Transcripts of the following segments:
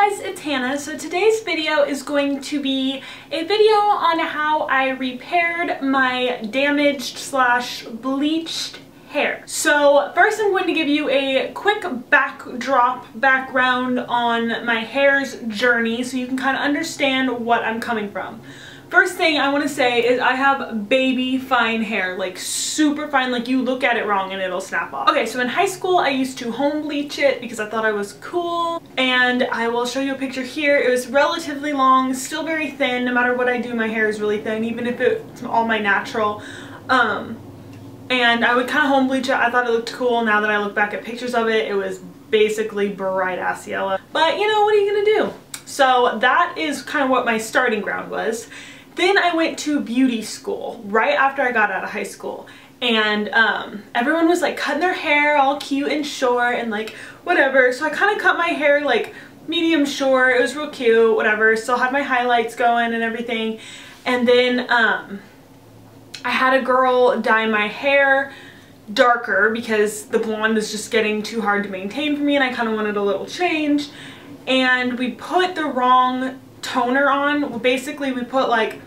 guys, it's Hannah. So today's video is going to be a video on how I repaired my damaged slash bleached hair. So first I'm going to give you a quick background on my hair's journey so you can kind of understand what I'm coming from. First thing I want to say is I have baby fine hair, like super fine, like you look at it wrong and it'll snap off. Okay, so in high school I used to home bleach it because I thought I was cool, and I will show you a picture here. It was relatively long, still very thin. No matter what I do, my hair is really thin, even if it's all my natural. And I would kind of home bleach it. I thought it looked cool. Now that I look back at pictures of it, it was basically bright ass yellow. But you know, what are you gonna do? So that is kind of what my starting ground was. Then I went to beauty school right after I got out of high school, and everyone was like cutting their hair all cute and short and like whatever, so I kind of cut my hair like medium short. It was real cute, whatever, still had my highlights going and everything. And then I had a girl dye my hair darker because the blonde was just getting too hard to maintain for me and I kind of wanted a little change, and we put the wrong toner on. Basically we put like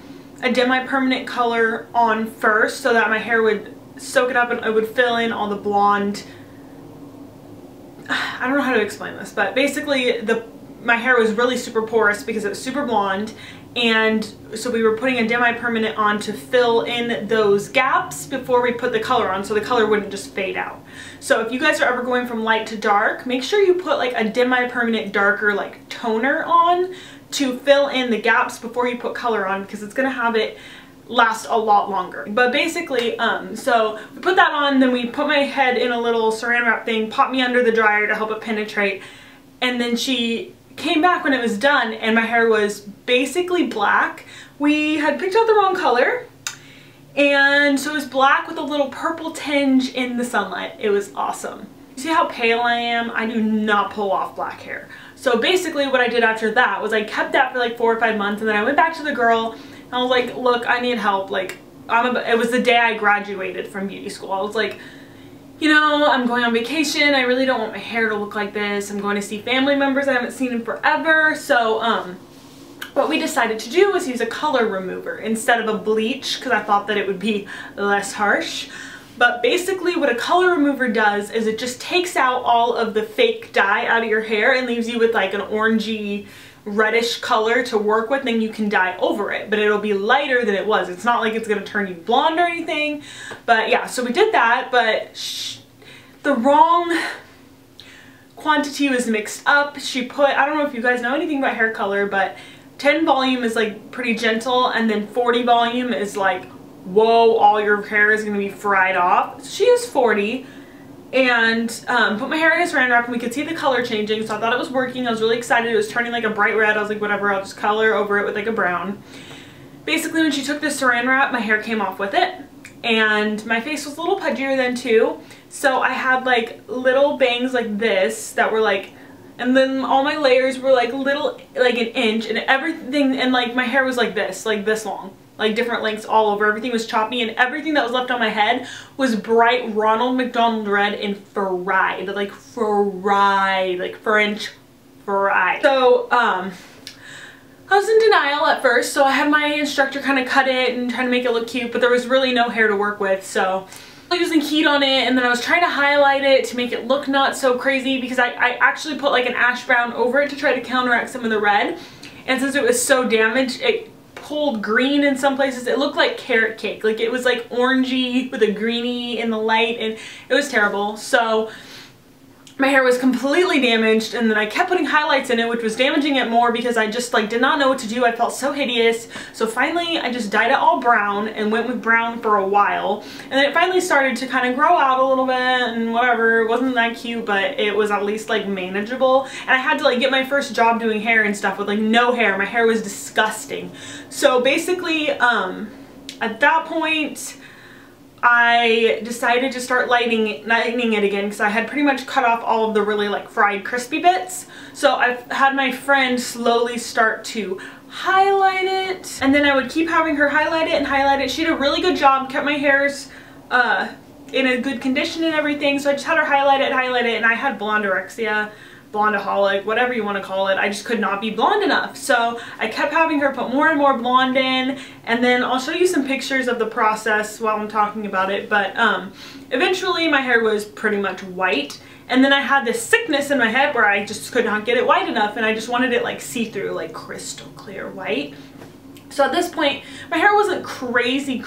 a demi-permanent color on first so that my hair would soak it up and it would fill in all the blonde. I don't know how to explain this, but basically my hair was really super porous because it was super blonde, and so we were putting a demi-permanent on to fill in those gaps before we put the color on so the color wouldn't just fade out. So if you guys are ever going from light to dark, make sure you put like a demi-permanent darker like toner on to fill in the gaps before you put color on, because it's gonna have it last a lot longer. But basically, so we put that on, then we put my head in a little saran wrap thing, popped me under the dryer to help it penetrate, and then she came back when it was done and my hair was basically black. We had picked out the wrong color, and so it was black with a little purple tinge in the sunlight. It was awesome. You see how pale I am? I do not pull off black hair. So basically what I did after that was I kept that for like 4 or 5 months, and then I went back to the girl and I was like, look, I need help. Like, it was the day I graduated from beauty school. I was like, you know, I'm going on vacation. I really don't want my hair to look like this. I'm going to see family members I haven't seen in forever. So what we decided to do was use a color remover instead of a bleach, because I thought that it would be less harsh. But basically what a color remover does is it just takes out all of the fake dye out of your hair and leaves you with like an orangey reddish color to work with, then you can dye over it, but it'll be lighter than it was. It's not like it's gonna turn you blonde or anything. But yeah, so we did that, but the wrong quantity was mixed up. She put, I don't know if you guys know anything about hair color, but 10 volume is like pretty gentle, and then 40 volume is like, whoa, all your hair is going to be fried off. She is 40, and put my hair in a saran wrap and we could see the color changing, so I thought it was working. I was really excited. It was turning like a bright red. I was like, whatever, I'll just color over it with like a brown. Basically when she took the saran wrap, my hair came off with it, and my face was a little pudgier then too, so I had like little bangs like this that were like, and then all my layers were like little, like an inch, and everything, and like my hair was like this long, like different lengths all over. Everything was choppy, and everything that was left on my head was bright Ronald McDonald red and fried, like French fried. So I was in denial at first, so I had my instructor kind of cut it and try to make it look cute, but there was really no hair to work with, so I was using heat on it, and then I was trying to highlight it to make it look not so crazy, because I actually put like an ash brown over it to try to counteract some of the red, and since it was so damaged, it pulled green in some places. It looked like carrot cake, like it was like orangey with a greeny in the light, and it was terrible. So my hair was completely damaged, and then I kept putting highlights in it, which was damaging it more because I just like did not know what to do. I felt so hideous. So finally I just dyed it all brown and went with brown for a while, and then it finally started to kind of grow out a little bit and whatever. It wasn't that cute, but it was at least like manageable, and I had to like get my first job doing hair and stuff with like no hair. My hair was disgusting. So basically at that point I decided to start lightening it again, because I had pretty much cut off all of the really like fried crispy bits. So I've had my friend slowly start to highlight it, and then I would keep having her highlight it and highlight it. She did a really good job, kept my hairs in a good condition and everything, so I just had her highlight it, and I had blonderexia. blondeaholic, whatever you want to call it. I just could not be blonde enough. So I kept having her put more and more blonde in, and then I'll show you some pictures of the process while I'm talking about it. But eventually my hair was pretty much white, and then I had this sickness in my head where I just could not get it white enough, and I just wanted it like see-through, like crystal clear white. So at this point, my hair wasn't crazy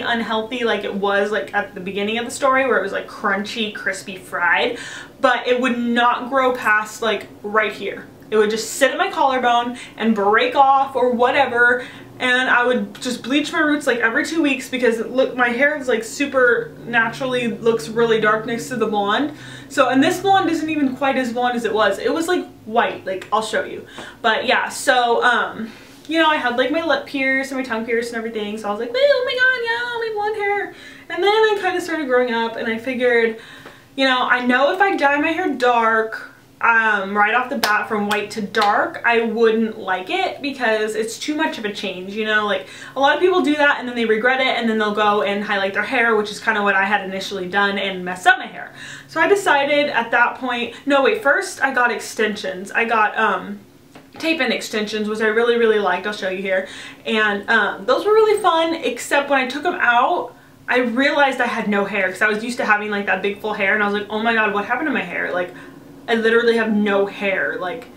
unhealthy like it was like at the beginning of the story where it was like crunchy, crispy, fried, but it would not grow past like right here. It would just sit at my collarbone and break off or whatever, and I would just bleach my roots like every 2 weeks because look, my hair is like super naturally looks really dark next to the blonde. So, and this blonde isn't even quite as blonde as it was. It was like white, like I'll show you. But yeah, so you know, I had like my lip pierced and my tongue pierced and everything, so I was like, oh my god, yeah, my blonde hair. And then I kind of started growing up, and I figured, you know, I know if I dye my hair dark, right off the bat from white to dark, I wouldn't like it because it's too much of a change, you know, like a lot of people do that and then they regret it, and then they'll go and highlight their hair, which is kind of what I had initially done and messed up my hair. So I decided at that point, no wait, first I got extensions. I got, tape-in extensions, which I really liked. I'll show you here. And those were really fun, except when I took them out, I realized I had no hair because I was used to having like that big full hair, and I was like, oh my god, what happened to my hair? Like, I literally have no hair. Like,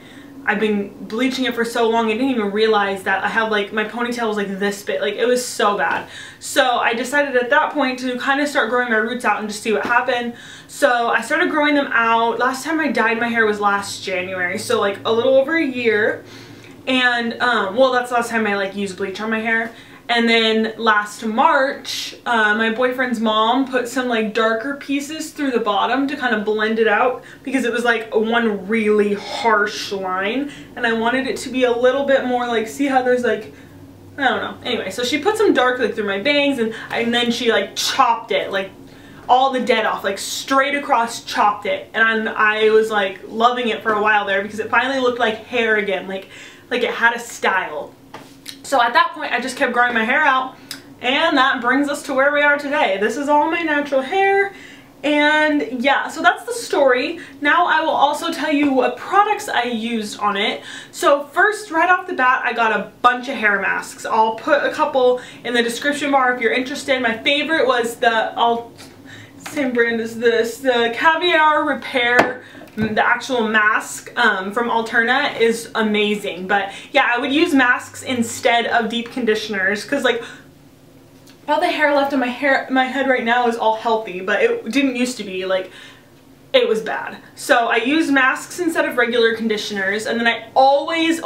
I've been bleaching it for so long, I didn't even realize that I have like, my ponytail was like this big. Like, it was so bad. So I decided at that point to kind of start growing my roots out and just see what happened. So I started growing them out. Last time I dyed my hair was last January, so like a little over a year. And well, that's the last time I like used bleach on my hair. And then last March, my boyfriend's mom put some like darker pieces through the bottom to kind of blend it out because it was like one really harsh line, and I wanted it to be a little bit more like, see how there's like, I don't know. Anyway, so she put some dark like through my bangs, and then she like chopped it, like all the dead off, like straight across chopped it. And I was like loving it for a while there because it finally looked like hair again, like it had a style. So at that point I just kept growing my hair out, and that brings us to where we are today. This is all my natural hair, and yeah, so that's the story. Now I will also tell you what products I used on it. So first, right off the bat, I got a bunch of hair masks. I'll put a couple in the description bar if you're interested. My favorite was the, same brand as this, the Caviar Repair. The actual mask from Alterna is amazing. But yeah, I would use masks instead of deep conditioners because like all the hair left in my head right now is all healthy, but it didn't used to be. Like, it was bad. So I use masks instead of regular conditioners, and then I always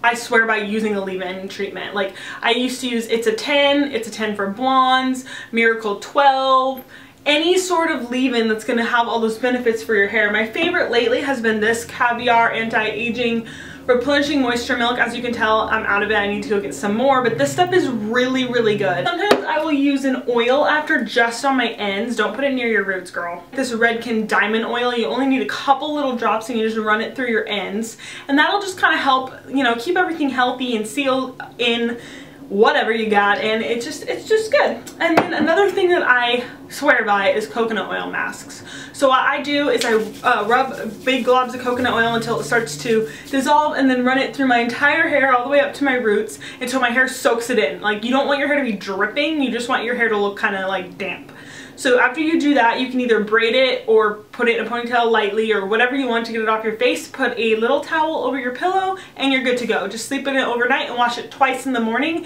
I swear by using a leave-in treatment. Like, I used to use It's a 10 for blondes, Miracle 12, any sort of leave-in that's going to have all those benefits for your hair. My favorite lately has been this Caviar Anti-Aging Replenishing Moisture Milk. As you can tell, I'm out of it. I need to go get some more, but this stuff is really good. Sometimes I will use an oil after just on my ends. Don't put it near your roots, girl. This Redken Diamond Oil, you only need a couple little drops and you just run it through your ends, and that'll just kind of help, you know, keep everything healthy and seal in whatever you got, and it's just good. And then another thing that I swear by is coconut oil masks. So what I do is I rub big globs of coconut oil until it starts to dissolve, and then run it through my entire hair all the way up to my roots until my hair soaks it in. Like, you don't want your hair to be dripping, you just want your hair to look kind of like damp. So after you do that, you can either braid it or put it in a ponytail lightly or whatever you want to get it off your face. Put a little towel over your pillow and you're good to go. Just sleep in it overnight and wash it twice in the morning.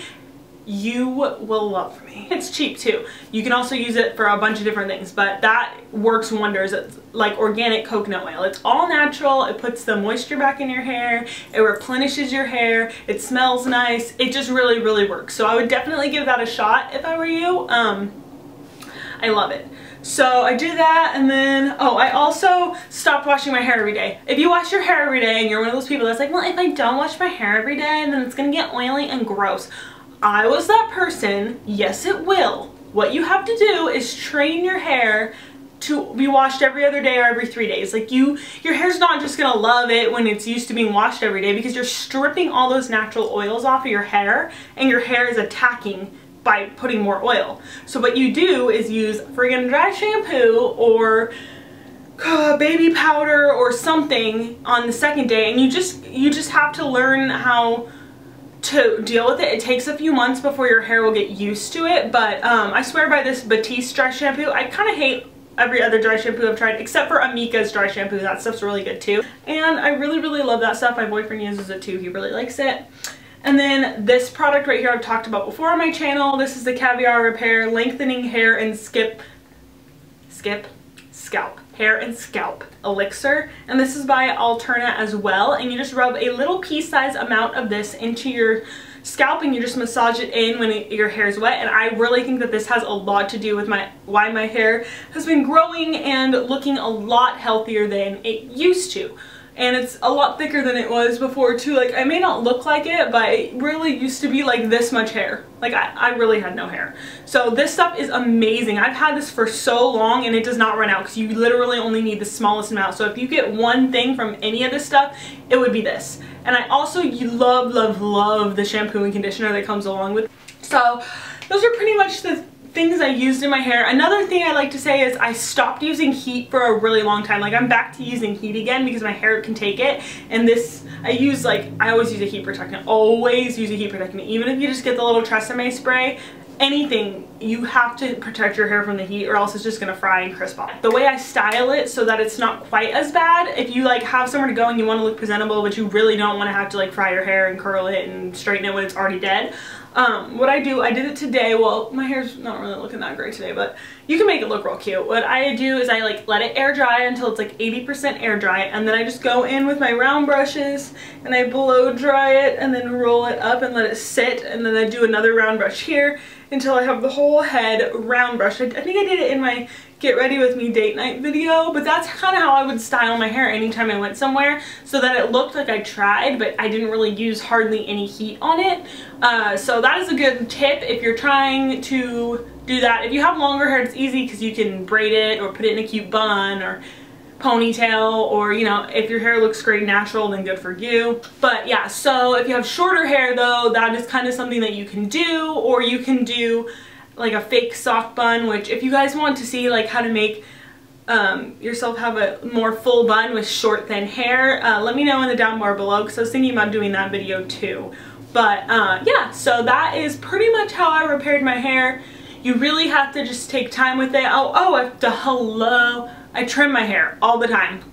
You will love me. It's cheap too. You can also use it for a bunch of different things, but that works wonders. It's like organic coconut oil. It's all natural. It puts the moisture back in your hair. It replenishes your hair. It smells nice. It just really works. So I would definitely give that a shot if I were you. I love it. So I do that, and then, oh, I also stopped washing my hair every day. If you wash your hair every day and you're one of those people that's like, well, if I don't wash my hair every day, then it's gonna get oily and gross. I was that person. Yes, it will. What you have to do is train your hair to be washed every other day or every 3 days. Like, your hair's not just gonna love it when it's used to being washed every day, because you're stripping all those natural oils off of your hair, and your hair is attacking by putting more oil. So what you do is use friggin' dry shampoo or baby powder or something on the second day, and you just have to learn how to deal with it. It takes a few months before your hair will get used to it, but I swear by this Batiste dry shampoo. I kind of hate every other dry shampoo I've tried except for Amika's dry shampoo. That stuff's really good too, and I really love that stuff. My boyfriend uses it too. He really likes it. And then this product right here I've talked about before on my channel. This is the Caviar Repair Lengthening Hair and Scalp Hair and Scalp Elixir, and this is by Alterna as well, and you just rub a little pea-sized amount of this into your scalp and you just massage it in when your hair is wet. And I really think that this has a lot to do with why my hair has been growing and looking a lot healthier than it used to. And it's a lot thicker than it was before too. Like, I may not look like it, but it really used to be like this much hair. Like, I really had no hair. So this stuff is amazing. I've had this for so long and it does not run out because you literally only need the smallest amount. So if you get one thing from any of this stuff, it would be this. And I also love the shampoo and conditioner that comes along with it. So those are pretty much the things I used in my hair. Another thing I like to say is I stopped using heat for a really long time. Like, I'm back to using heat again because my hair can take it. And this, I always use a heat protectant. Always use a heat protectant. Even if you just get the little Tresemme spray, anything, you have to protect your hair from the heat or else it's just gonna fry and crisp off. The way I style it so that it's not quite as bad, if you like have somewhere to go and you want to look presentable but you really don't want to have to like fry your hair and curl it and straighten it when it's already dead, what I did it today. Well, my hair's not really looking that great today, but you can make it look real cute. What I do is I like let it air dry until it's like 80% air dry, and then I just go in with my round brushes and I blow dry it and then roll it up and let it sit, and then I do another round brush here until I have the whole head round brush. I think I did it in my get ready with me date night video, but that's kind of how I would style my hair anytime I went somewhere, so that it looked like I tried but I didn't really use hardly any heat on it. So that is a good tip if you're trying to do that. If you have longer hair, it's easy because you can braid it or put it in a cute bun or ponytail, or you know, if your hair looks great natural, then good for you. But yeah, so if you have shorter hair though, that is kind of something that you can do, or you can do like a fake sock bun, which if you guys want to see like how to make yourself have a more full bun with short thin hair, let me know in the down bar below because I was thinking about doing that video too. But yeah, so that is pretty much how I repaired my hair. You really have to just take time with it. I trim my hair all the time.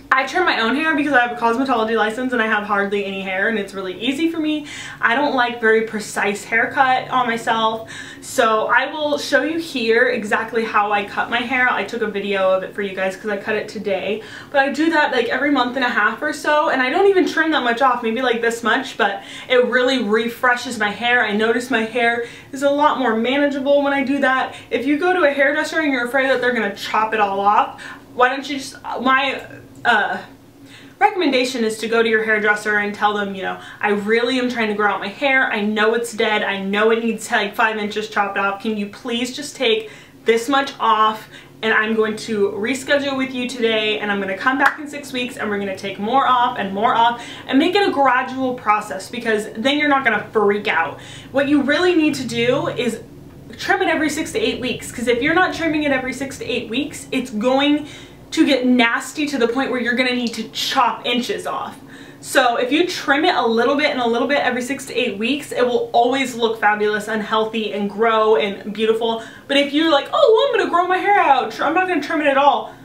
I trim my own hair because I have a cosmetology license and I have hardly any hair, and it's really easy for me. I don't like very precise haircut on myself, so I will show you here exactly how I cut my hair. I took a video of it for you guys because I cut it today, but I do that like every month and a half or so, and I don't even trim that much off, maybe like this much, but it really refreshes my hair. I notice my hair is a lot more manageable when I do that. If you go to a hairdresser and you're afraid that they're gonna chop it all off, why don't you just, my recommendation is to go to your hairdresser and tell them, you know, I really am trying to grow out my hair. I know it's dead. I know it needs like 5 inches chopped off. Can you please just take this much off, and I'm going to reschedule with you today, and I'm going to come back in 6 weeks and we're going to take more off and make it a gradual process, because then you're not going to freak out. What you really need to do is trim it every 6 to 8 weeks, because if you're not trimming it every 6 to 8 weeks, it's going to get nasty to the point where you're going to need to chop inches off. So if you trim it a little bit and a little bit every 6 to 8 weeks, it will always look fabulous and healthy and grow and beautiful. But if you're like, oh, well, I'm going to grow my hair out, I'm not going to trim it at all.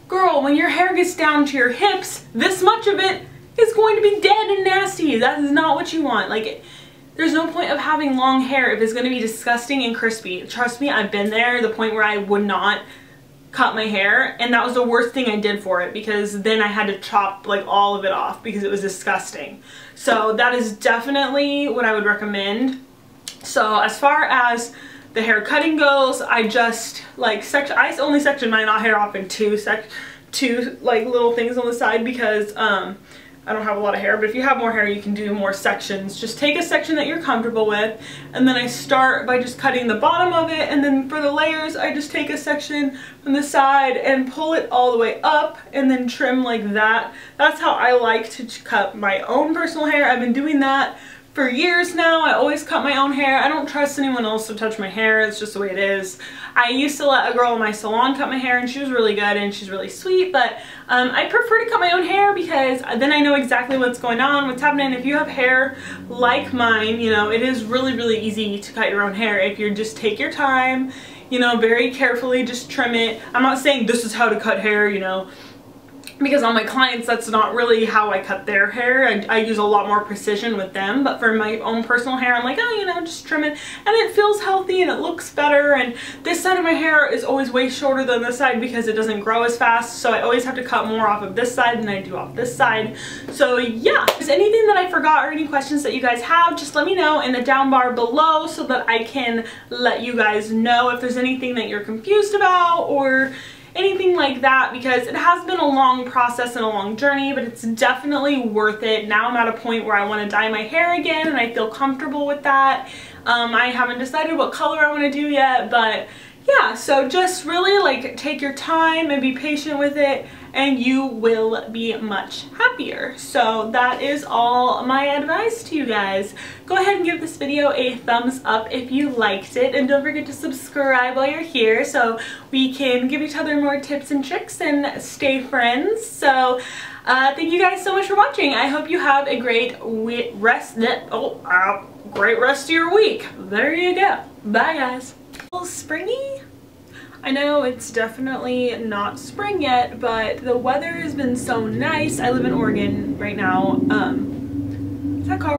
Girl, when your hair gets down to your hips, this much of it is going to be dead and nasty. That is not what you want. Like, there's no point of having long hair if it's going to be disgusting and crispy. Trust me, I've been there, the point where I would not cut my hair, and that was the worst thing I did for it, because then I had to chop like all of it off because it was disgusting. So that is definitely what I would recommend. So as far as the hair cutting goes, I just like I only section my hair off in two like little things on the side, because I don't have a lot of hair, but if you have more hair, you can do more sections. Just take a section that you're comfortable with, and then I start by just cutting the bottom of it, and then for the layers, I just take a section from the side and pull it all the way up, and then trim like that. That's how I like to cut my own personal hair. I've been doing that for years now. I always cut my own hair. I don't trust anyone else to touch my hair. It's just the way it is. I used to let a girl in my salon cut my hair, and she was really good and she's really sweet, but I prefer to cut my own hair because then I know exactly what's going on, what's happening. If you have hair like mine, you know, it is really, really easy to cut your own hair if you just take your time, you know, very carefully, just trim it. I'm not saying this is how to cut hair, you know, because on my clients that's not really how I cut their hair. I use a lot more precision with them, but for my own personal hair I'm like, oh, you know, just trim it, and it feels healthy and it looks better. And this side of my hair is always way shorter than this side because it doesn't grow as fast, so I always have to cut more off of this side than I do off this side. So yeah, if there's anything that I forgot or any questions that you guys have, just let me know in the down bar below so that I can let you guys know if there's anything that you're confused about or anything like that, because it has been a long process and a long journey, but it's definitely worth it. Now I'm at a point where I want to dye my hair again and I feel comfortable with that. I haven't decided what color I want to do yet, but yeah, so just really like take your time and be patient with it and you will be much happier. So that is all my advice to you guys. Go ahead and give this video a thumbs up if you liked it, and don't forget to subscribe while you're here so we can give each other more tips and tricks and stay friends. So thank you guys so much for watching. I hope you have a great rest of your week. There you go. Bye guys. A little springy? I know it's definitely not spring yet, but the weather has been so nice. I live in Oregon right now. Is that car?